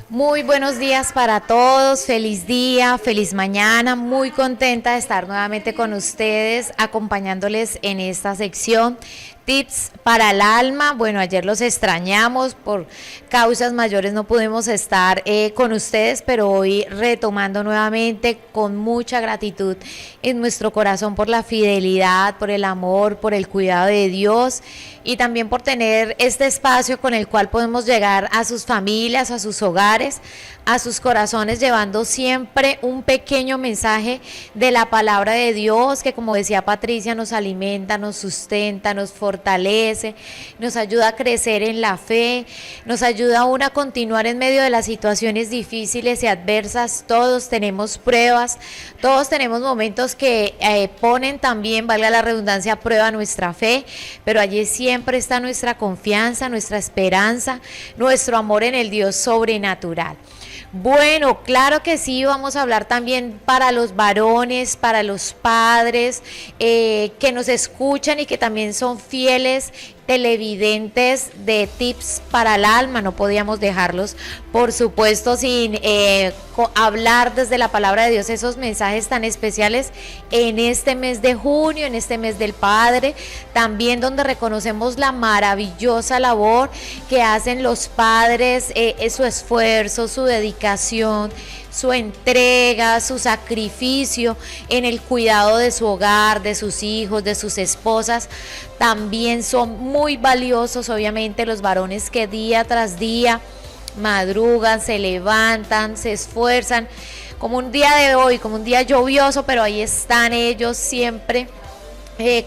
Muy buenos días para todos, feliz día, feliz mañana, muy contenta de estar nuevamente con ustedes, acompañándoles en esta sección Tips para el alma. Bueno, ayer los extrañamos, por causas mayores no pudimos estar con ustedes, pero hoy retomando nuevamente con mucha gratitud en nuestro corazón por la fidelidad, por el amor, por el cuidado de Dios y también por tener este espacio con el cual podemos llegar a sus familias, a sus hogares, a sus corazones, llevando siempre un pequeño mensaje de la palabra de Dios que, como decía Patricia, nos alimenta, nos sustenta, nos fortalece, nos ayuda a crecer en la fe, nos ayuda aún a continuar en medio de las situaciones difíciles y adversas. Todos tenemos pruebas, todos tenemos momentos que ponen también, valga la redundancia, a prueba nuestra fe, pero allí siempre está nuestra confianza, nuestra esperanza, nuestro amor en el Dios sobrenatural. Bueno, claro que sí, vamos a hablar también para los varones, para los padres que nos escuchan y que también son fieles televidentes de Tips para el Alma. No podíamos dejarlos, por supuesto, sin hablar desde la palabra de Dios esos mensajes tan especiales en este mes de junio, en este mes del Padre, también donde reconocemos la maravillosa labor que hacen los padres, su esfuerzo, su dedicación, su entrega, su sacrificio en el cuidado de su hogar, de sus hijos, de sus esposas. También son muy valiosos, obviamente, los varones que día tras día madrugan, se levantan, se esfuerzan, como un día de hoy, como un día lluvioso, pero ahí están ellos siempre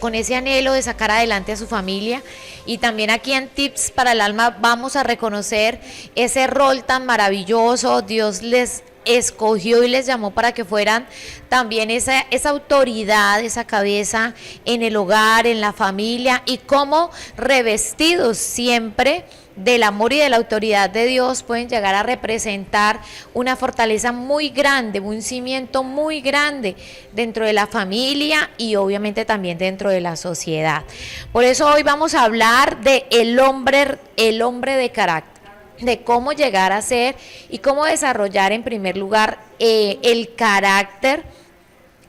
con ese anhelo de sacar adelante a su familia. Y también aquí en Tips para el Alma vamos a reconocer ese rol tan maravilloso. Dios les escogió y les llamó para que fueran también esa autoridad, esa cabeza en el hogar, en la familia, y como revestidos siempre del amor y de la autoridad de Dios pueden llegar a representar una fortaleza muy grande, un cimiento muy grande dentro de la familia y obviamente también dentro de la sociedad. Por eso hoy vamos a hablar de el hombre de carácter, de cómo llegar a ser y cómo desarrollar en primer lugar el carácter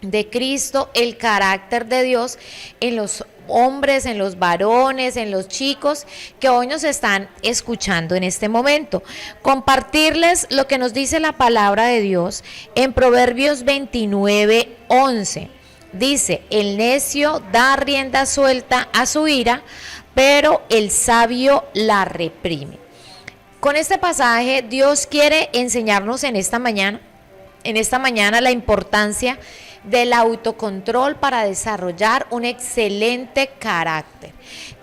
de Cristo, el carácter de Dios en los hombres, en los varones, en los chicos que hoy nos están escuchando en este momento. Compartirles lo que nos dice la palabra de Dios en Proverbios 29:11. Dice: el necio da rienda suelta a su ira, pero el sabio la reprime. Con este pasaje Dios quiere enseñarnos en esta mañana la importancia del autocontrol para desarrollar un excelente carácter.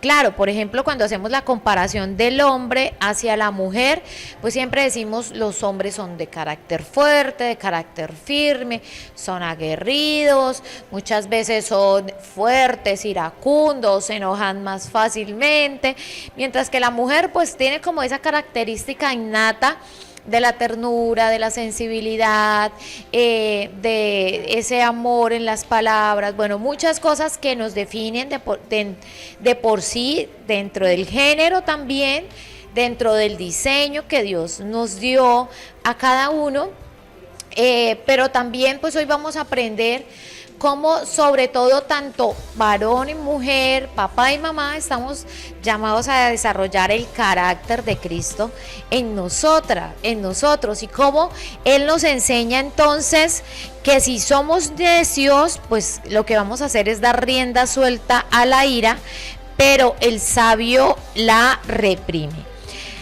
Claro, por ejemplo, cuando hacemos la comparación del hombre hacia la mujer, pues siempre decimos los hombres son de carácter fuerte, de carácter firme, son aguerridos, muchas veces son fuertes, iracundos, se enojan más fácilmente, mientras que la mujer pues tiene como esa característica innata de la ternura, de la sensibilidad, de ese amor en las palabras, bueno, muchas cosas que nos definen de por sí, dentro del género también, dentro del diseño que Dios nos dio a cada uno, pero también pues hoy vamos a aprender cómo, sobre todo, tanto varón y mujer, papá y mamá, estamos llamados a desarrollar el carácter de Cristo en nosotros, y cómo Él nos enseña entonces que si somos necios, pues lo que vamos a hacer es dar rienda suelta a la ira, pero el sabio la reprime.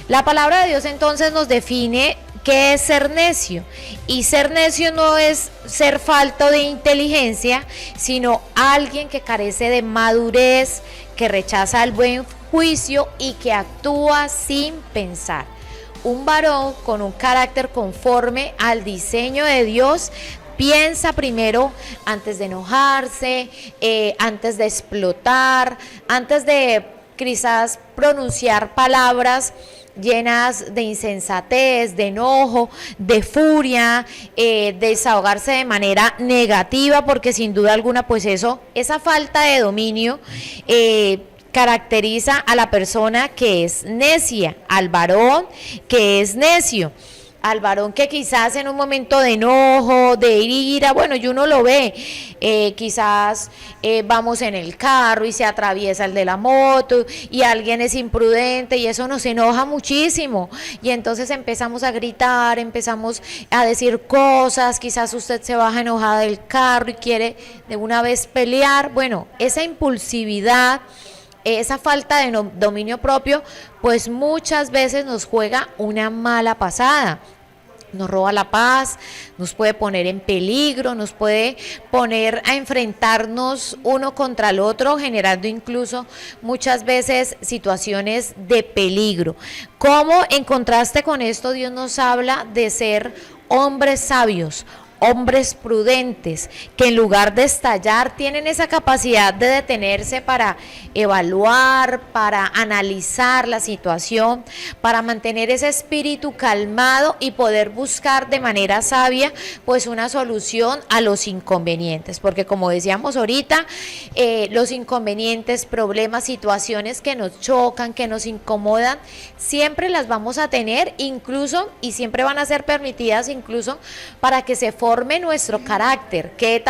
La palabra de Dios entonces nos define ¿qué es ser necio? Y ser necio no es ser falto de inteligencia, sino alguien que carece de madurez, que rechaza el buen juicio y que actúa sin pensar. Un varón con un carácter conforme al diseño de Dios piensa primero antes de enojarse, antes de explotar, antes de quizás pronunciar palabras llenas de insensatez, de enojo, de furia, desahogarse de manera negativa, porque sin duda alguna pues esa falta de dominio caracteriza a la persona que es necia, al varón que es necio. al varón que quizás en un momento de enojo, de ira, bueno, y uno lo ve, quizás vamos en el carro y se atraviesa el de la moto y alguien es imprudente y eso nos enoja muchísimo y entonces empezamos a gritar, empezamos a decir cosas, quizás usted se baja enojada del carro y quiere de una vez pelear. Bueno, esa impulsividad, esa falta de dominio propio, pues muchas veces nos juega una mala pasada. Nos roba la paz, nos puede poner en peligro, nos puede poner a enfrentarnos uno contra el otro, generando incluso muchas veces situaciones de peligro. ¿Cómo en contraste con esto Dios nos habla de ser hombres sabios? Hombres prudentes, que en lugar de estallar tienen esa capacidad de detenerse para evaluar, para analizar la situación, para mantener ese espíritu calmado y poder buscar de manera sabia pues una solución a los inconvenientes, porque como decíamos ahorita, los inconvenientes, problemas, situaciones que nos chocan, que nos incomodan, siempre las vamos a tener, incluso, y siempre van a ser permitidas incluso para que se forme nuestro carácter, qué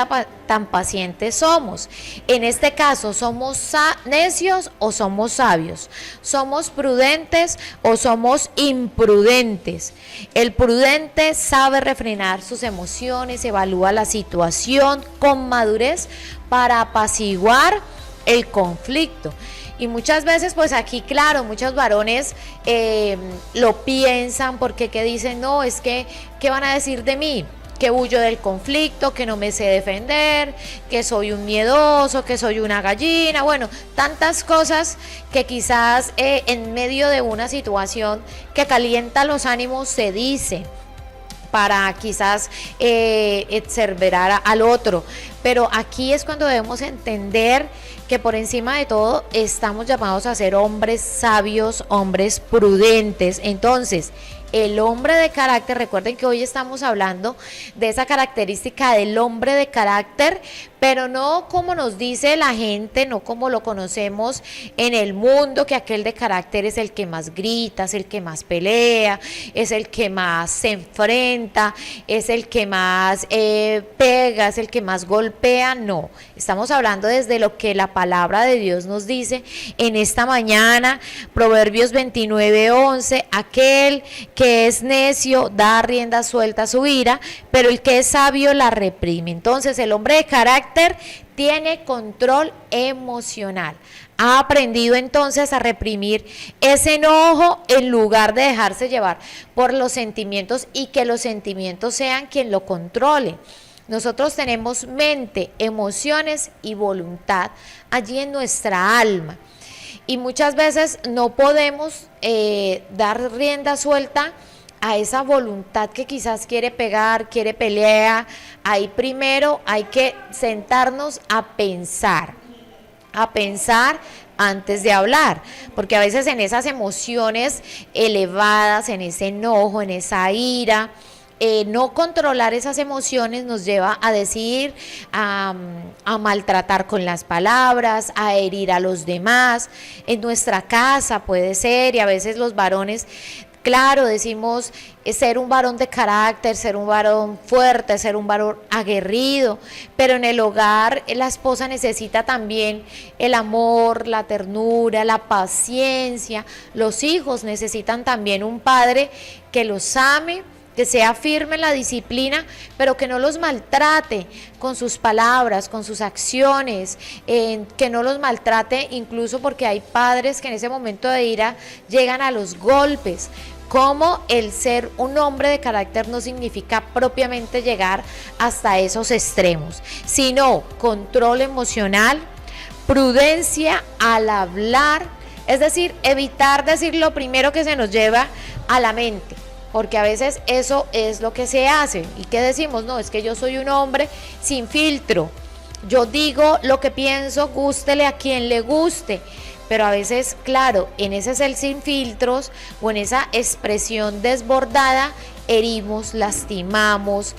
tan pacientes somos. En este caso, ¿somos necios o somos sabios? ¿Somos prudentes o somos imprudentes? El prudente sabe refrenar sus emociones, evalúa la situación con madurez para apaciguar el conflicto. Y muchas veces, pues aquí, claro, muchos varones lo piensan porque que dicen, no, es que, ¿qué van a decir de mí? Que huyo del conflicto, que no me sé defender, que soy un miedoso, que soy una gallina, bueno, tantas cosas que quizás en medio de una situación que calienta los ánimos se dice para quizás exasperar al otro. Pero aquí es cuando debemos entender que por encima de todo estamos llamados a ser hombres sabios, hombres prudentes. Entonces, el hombre de carácter, recuerden que hoy estamos hablando de esa característica del hombre de carácter, pero no como nos dice la gente, no como lo conocemos en el mundo, que aquel de carácter es el que más grita, es el que más pelea, es el que más se enfrenta, es el que más pega, es el que más golpea. No, estamos hablando desde lo que la palabra de Dios nos dice en esta mañana. Proverbios 29:11, aquel que es necio da rienda suelta a su ira, pero el que es sabio la reprime. Entonces el hombre de carácter tiene control emocional. Ha aprendido entonces a reprimir ese enojo en lugar de dejarse llevar por los sentimientos y que los sentimientos sean quien lo controle. Nosotros tenemos mente, emociones y voluntad allí en nuestra alma. Y muchas veces no podemos dar rienda suelta a esa voluntad que quizás quiere pegar, quiere pelear. Ahí primero hay que sentarnos a pensar antes de hablar, porque a veces en esas emociones elevadas, en ese enojo, en esa ira, no controlar esas emociones nos lleva a decir, a maltratar con las palabras, a herir a los demás. En nuestra casa puede ser, y a veces los varones, claro, decimos ser un varón de carácter, ser un varón fuerte, ser un varón aguerrido, pero en el hogar la esposa necesita también el amor, la ternura, la paciencia. Los hijos necesitan también un padre que los ame, que sea firme en la disciplina, pero que no los maltrate con sus palabras, con sus acciones, que no los maltrate, incluso porque hay padres que en ese momento de ira llegan a los golpes. Como el ser un hombre de carácter no significa propiamente llegar hasta esos extremos, sino control emocional, prudencia al hablar, es decir, evitar decir lo primero que se nos lleva a la mente. Porque a veces eso es lo que se hace. ¿Y qué decimos? No, es que yo soy un hombre sin filtro. Yo digo lo que pienso, gústele a quien le guste. Pero a veces, claro, en ese ser sin filtros o en esa expresión desbordada herimos, lastimamos,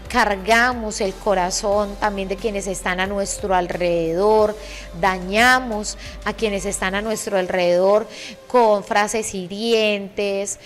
cargamos el corazón también de quienes están a nuestro alrededor, dañamos a quienes están a nuestro alrededor con frases hirientes,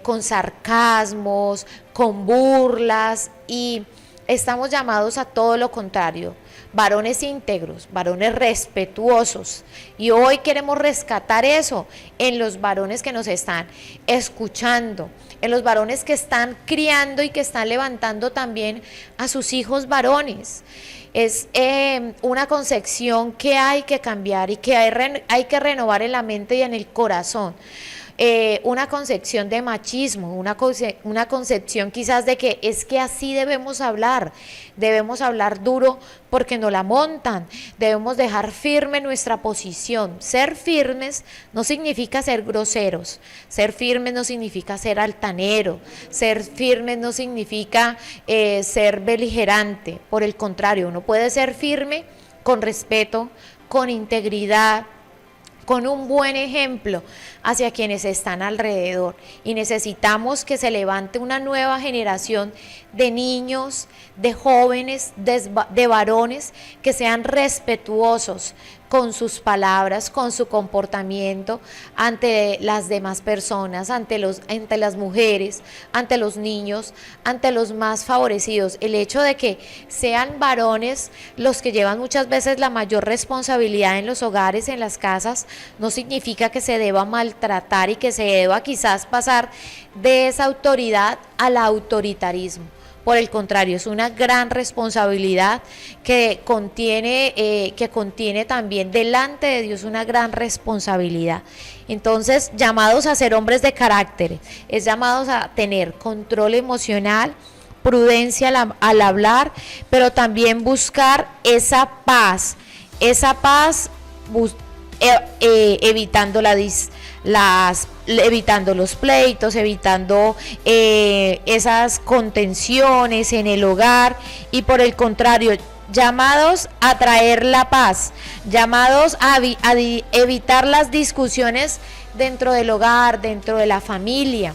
con sarcasmos, con burlas, y estamos llamados a todo lo contrario, varones íntegros, varones respetuosos. Y hoy queremos rescatar eso en los varones que nos están escuchando, en los varones que están criando y que están levantando también a sus hijos varones. Es una concepción que hay que cambiar y que hay que renovar en la mente y en el corazón. Una concepción de machismo, una concepción quizás de que es que así debemos hablar duro porque no la montan, debemos dejar firme nuestra posición. Ser firmes no significa ser groseros, ser firmes no significa ser altanero, ser firmes no significa ser beligerante, por el contrario, uno puede ser firme con respeto, con integridad, con un buen ejemplo hacia quienes están alrededor. Y necesitamos que se levante una nueva generación de niños, de jóvenes, de varones que sean respetuosos con sus palabras, con su comportamiento ante las demás personas, ante las mujeres, ante los niños, ante los más favorecidos. El hecho de que sean varones los que llevan muchas veces la mayor responsabilidad en los hogares, en las casas, no significa que se deba maltratar y que se deba quizás pasar de esa autoridad al autoritarismo. Por el contrario, es una gran responsabilidad que contiene también delante de Dios una gran responsabilidad. Entonces, llamados a ser hombres de carácter, es llamados a tener control emocional, prudencia al hablar, pero también buscar esa paz evitando evitando los pleitos, evitando esas contenciones en el hogar, y por el contrario, llamados a traer la paz, llamados a evitar las discusiones dentro del hogar, dentro de la familia.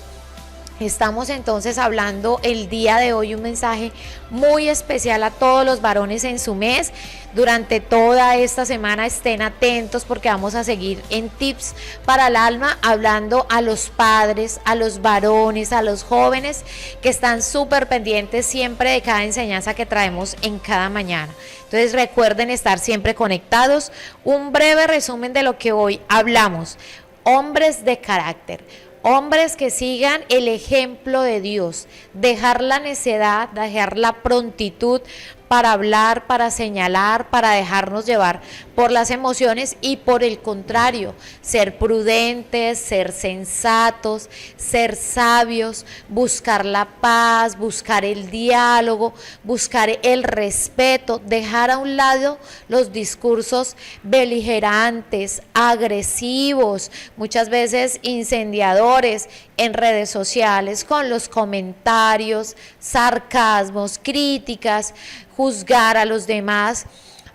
Estamos entonces hablando el día de hoy un mensaje muy especial a todos los varones en su mes. Durante toda esta semana estén atentos porque vamos a seguir en Tips para el Alma hablando a los padres, a los varones, a los jóvenes que están súper pendientes siempre de cada enseñanza que traemos en cada mañana. Entonces recuerden estar siempre conectados. Un breve resumen de lo que hoy hablamos. Hombres de carácter. Hombres que sigan el ejemplo de Dios, dejar la necedad, dejar la prontitud para hablar, para señalar, para dejarnos llevar por las emociones, y por el contrario, ser prudentes, ser sensatos, ser sabios, buscar la paz, buscar el diálogo, buscar el respeto, dejar a un lado los discursos beligerantes, agresivos, muchas veces incendiadores en redes sociales, con los comentarios, sarcasmos, críticas, juzgar a los demás.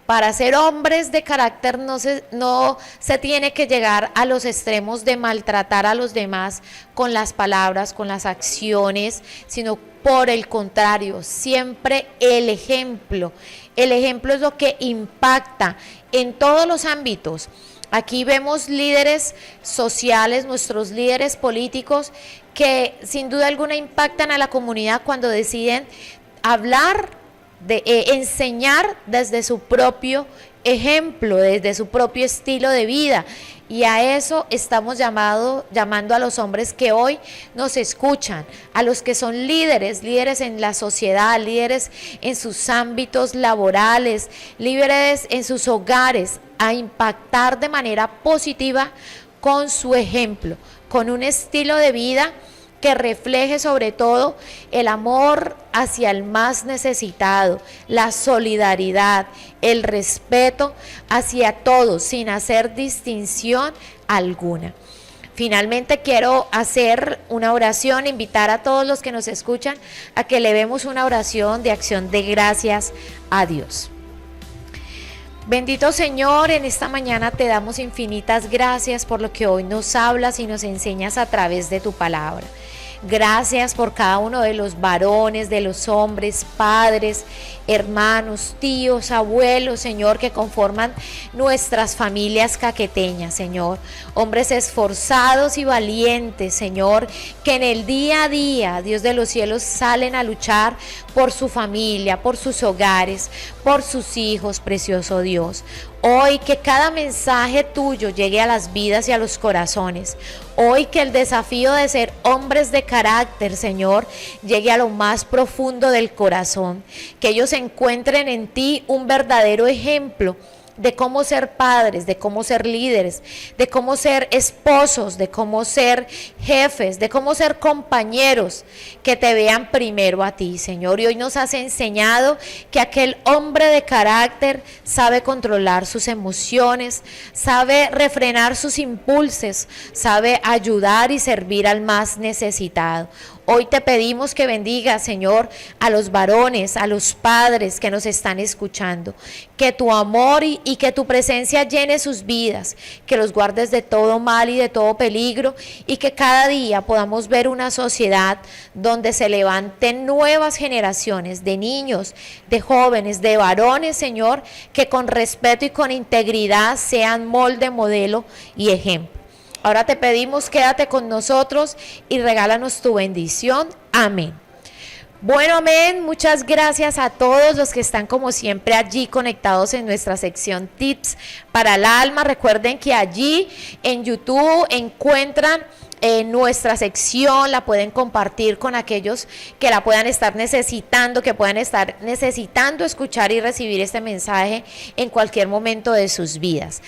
Para ser hombres de carácter no se tiene que llegar a los extremos de maltratar a los demás con las palabras, con las acciones, sino por el contrario, siempre el ejemplo. El ejemplo es lo que impacta en todos los ámbitos. Aquí vemos líderes sociales, nuestros líderes políticos, que sin duda alguna impactan a la comunidad cuando deciden hablar, enseñar desde su propio ejemplo, desde su propio estilo de vida. Y a eso estamos llamando a los hombres que hoy nos escuchan, a los que son líderes en la sociedad, líderes en sus ámbitos laborales, líderes en sus hogares, a impactar de manera positiva con su ejemplo, con un estilo de vida que refleje sobre todo el amor hacia el más necesitado, la solidaridad, el respeto hacia todos, sin hacer distinción alguna. Finalmente quiero hacer una oración, invitar a todos los que nos escuchan a que elevemos una oración de acción de gracias a Dios. Bendito Señor, en esta mañana te damos infinitas gracias por lo que hoy nos hablas y nos enseñas a través de tu palabra. Gracias por cada uno de los varones, de los hombres, padres, hermanos, tíos, abuelos, Señor, que conforman nuestras familias caqueteñas, Señor. Hombres esforzados y valientes, Señor, que en el día a día, Dios de los cielos, salen a luchar por su familia, por sus hogares, por sus hijos, precioso Dios. Hoy que cada mensaje tuyo llegue a las vidas y a los corazones. Hoy que el desafío de ser hombres de carácter, Señor, llegue a lo más profundo del corazón. Que ellos encuentren en ti un verdadero ejemplo de cómo ser padres, de cómo ser líderes, de cómo ser esposos, de cómo ser jefes, de cómo ser compañeros, que te vean primero a ti, Señor. Y hoy nos has enseñado que aquel hombre de carácter sabe controlar sus emociones, sabe refrenar sus impulsos, sabe ayudar y servir al más necesitado. Hoy te pedimos que bendiga, Señor, a los varones, a los padres que nos están escuchando, que tu amor y que tu presencia llene sus vidas, que los guardes de todo mal y de todo peligro, y que cada día podamos ver una sociedad donde se levanten nuevas generaciones de niños, de jóvenes, de varones, Señor, que con respeto y con integridad sean molde, modelo y ejemplo. Ahora te pedimos, quédate con nosotros y regálanos tu bendición. Amén. Bueno, amén. Muchas gracias a todos los que están como siempre allí conectados en nuestra sección Tips para el Alma. Recuerden que allí en YouTube encuentran nuestra sección, la pueden compartir con aquellos que la puedan estar necesitando, que puedan estar necesitando escuchar y recibir este mensaje en cualquier momento de sus vidas.